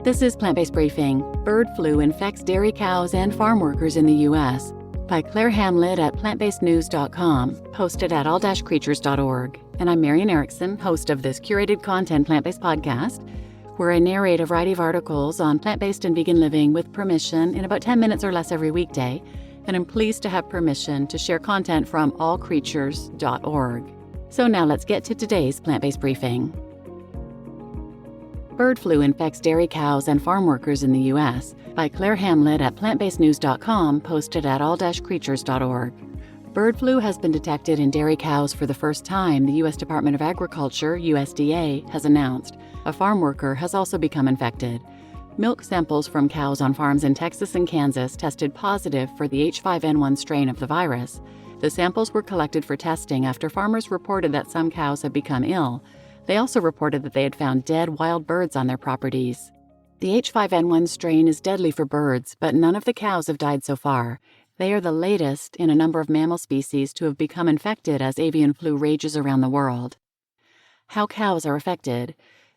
This is Plant-Based Briefing. Bird flu infects dairy cows and farm workers in the U.S. by Claire Hamlett at plantbasednews.com, posted at all-creatures.org. And I'm Marian Erickson, host of this curated content plant-based podcast, where I narrate a variety of articles on plant-based and vegan living with permission in about 10 minutes or less every weekday. And I'm pleased to have permission to share content from allcreatures.org. So now let's get to today's plant-based briefing. Bird flu infects dairy cows and farm workers in the U.S. by Claire Hamlett at plantbasednews.com, posted at all-creatures.org. Bird flu has been detected in dairy cows for the first time, the U.S. Department of Agriculture, USDA, has announced. A farm worker has also become infected. Milk samples from cows on farms in Texas and Kansas tested positive for the H5N1 strain of the virus. The samples were collected for testing after farmers reported that some cows had become ill. They also reported that they had found dead wild birds on their properties. The H5N1 strain is deadly for birds, but none of the cows have died so far. They are the latest in a number of mammal species to have become infected as avian flu rages around the world. How cows are affected.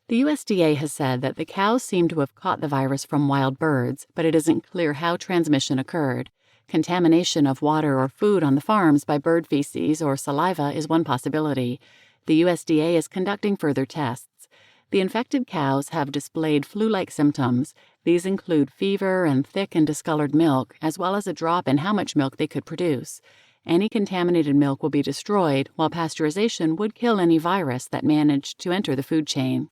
The USDA has said that the cows seem to have caught the virus from wild birds, but it isn't clear how transmission occurred. Contamination of water or food on the farms by bird feces or saliva is one possibility. The USDA is conducting further tests. The infected cows have displayed flu-like symptoms. These include fever and thick and discolored milk, as well as a drop in how much milk they could produce. Any contaminated milk will be destroyed, while pasteurization would kill any virus that managed to enter the food chain.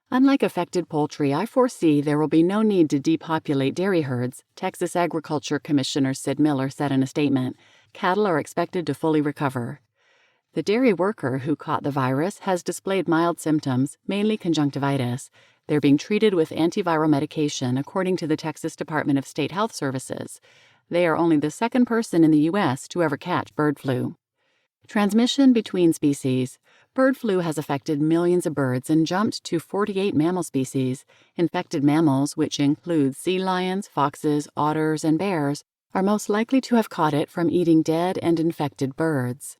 Unlike affected poultry, I foresee there will be no need to depopulate dairy herds, Texas Agriculture Commissioner Sid Miller said in a statement. Cattle are expected to fully recover. The dairy worker who caught the virus has displayed mild symptoms, mainly conjunctivitis. They're being treated with antiviral medication, according to the Texas Department of State Health Services. They are only the second person in the U.S. to ever catch bird flu. Transmission between species. Bird flu has affected millions of birds and jumped to 48 mammal species. Infected mammals, which include sea lions, foxes, otters, and bears, are most likely to have caught it from eating dead and infected birds.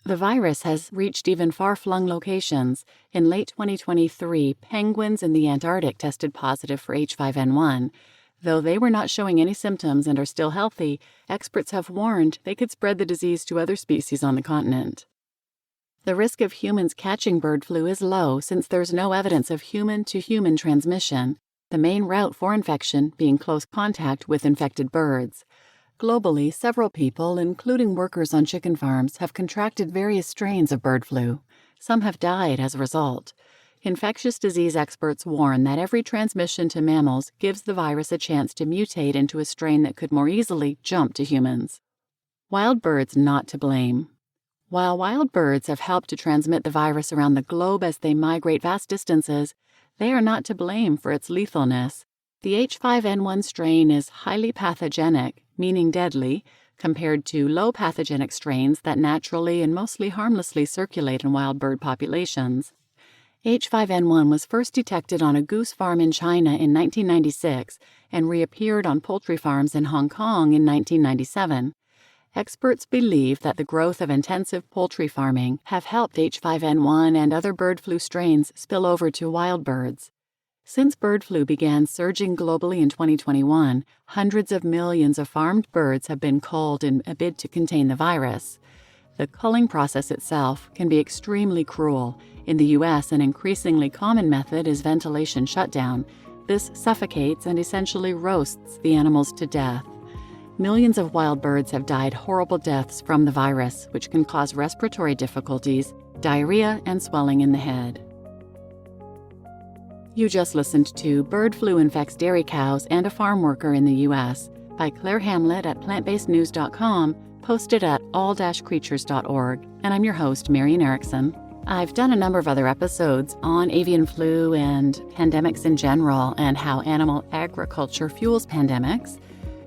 The virus has reached even far-flung locations. In late 2023, penguins in the Antarctic tested positive for H5N1. Though they were not showing any symptoms and are still healthy, experts have warned they could spread the disease to other species on the continent. The risk of humans catching bird flu is low since there's no evidence of human-to-human transmission, the main route for infection being close contact with infected birds. Globally, several people, including workers on chicken farms, have contracted various strains of bird flu. Some have died as a result. Infectious disease experts warn that every transmission to mammals gives the virus a chance to mutate into a strain that could more easily jump to humans. Wild birds not to blame. While wild birds have helped to transmit the virus around the globe as they migrate vast distances, they are not to blame for its lethalness. The H5N1 strain is highly pathogenic, meaning deadly, compared to low pathogenic strains that naturally and mostly harmlessly circulate in wild bird populations. H5N1 was first detected on a goose farm in China in 1996 and reappeared on poultry farms in Hong Kong in 1997. Experts believe that the growth of intensive poultry farming have helped H5N1 and other bird flu strains spill over to wild birds. Since bird flu began surging globally in 2021, hundreds of millions of farmed birds have been culled in a bid to contain the virus. The culling process itself can be extremely cruel. In the U.S., an increasingly common method is ventilation shutdown. This suffocates and essentially roasts the animals to death. Millions of wild birds have died horrible deaths from the virus, which can cause respiratory difficulties, diarrhea, and swelling in the head. You just listened to Bird Flu Infects Dairy Cows and a Farm Worker in the U.S. by Claire Hamlett at plantbasednews.com, posted at all-creatures.org, and I'm your host, Marian Erickson. I've done a number of other episodes on avian flu and pandemics in general and how animal agriculture fuels pandemics.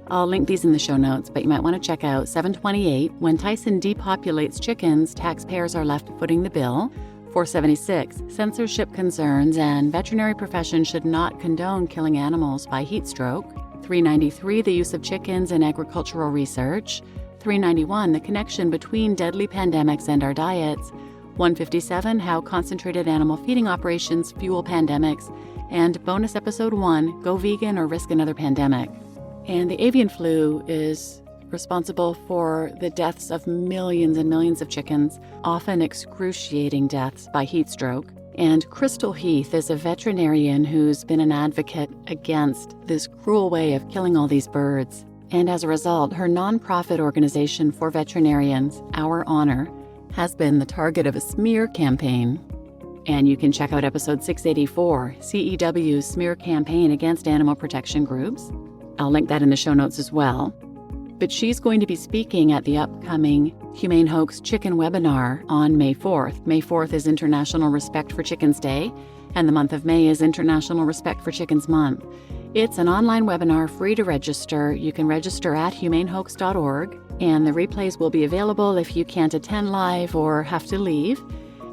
I'll link these in the show notes, but you might want to check out 728, When Tyson Depopulates Chickens, Taxpayers Are Left Footing the Bill, 476, Censorship Concerns and Veterinary Profession Should Not Condone Killing Animals by Heat Stroke, 393, The Use of Chickens in Agricultural Research, 391, The Connection Between Deadly Pandemics and Our Diets, 157, How Concentrated Animal Feeding Operations Fuel Pandemics, and bonus episode 1, Go Vegan or Risk Another Pandemic. And the avian flu is responsible for the deaths of millions and millions of chickens, often excruciating deaths by heat stroke. And Crystal Heath is a veterinarian who's been an advocate against this cruel way of killing all these birds. And as a result, her nonprofit organization for veterinarians, Our Honor, has been the target of a smear campaign. And you can check out episode 684, CEW's smear campaign against animal protection groups. I'll link that in the show notes as well. But she's going to be speaking at the upcoming Humane Hoax Chicken webinar on May 4th. May 4th is International Respect for Chickens Day, and the month of May is International Respect for Chickens Month. It's an online webinar free to register. You can register at humanehoax.org, and the replays will be available if you can't attend live or have to leave.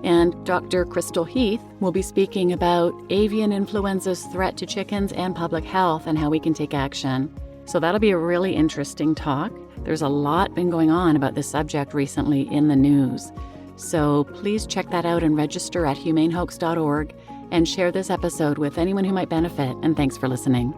And Dr. Crystal Heath will be speaking about avian influenza's threat to chickens and public health and how we can take action. So that'll be a really interesting talk. There's a lot been going on about this subject recently in the news. So please check that out and register at humanehoax.org and share this episode with anyone who might benefit. And thanks for listening.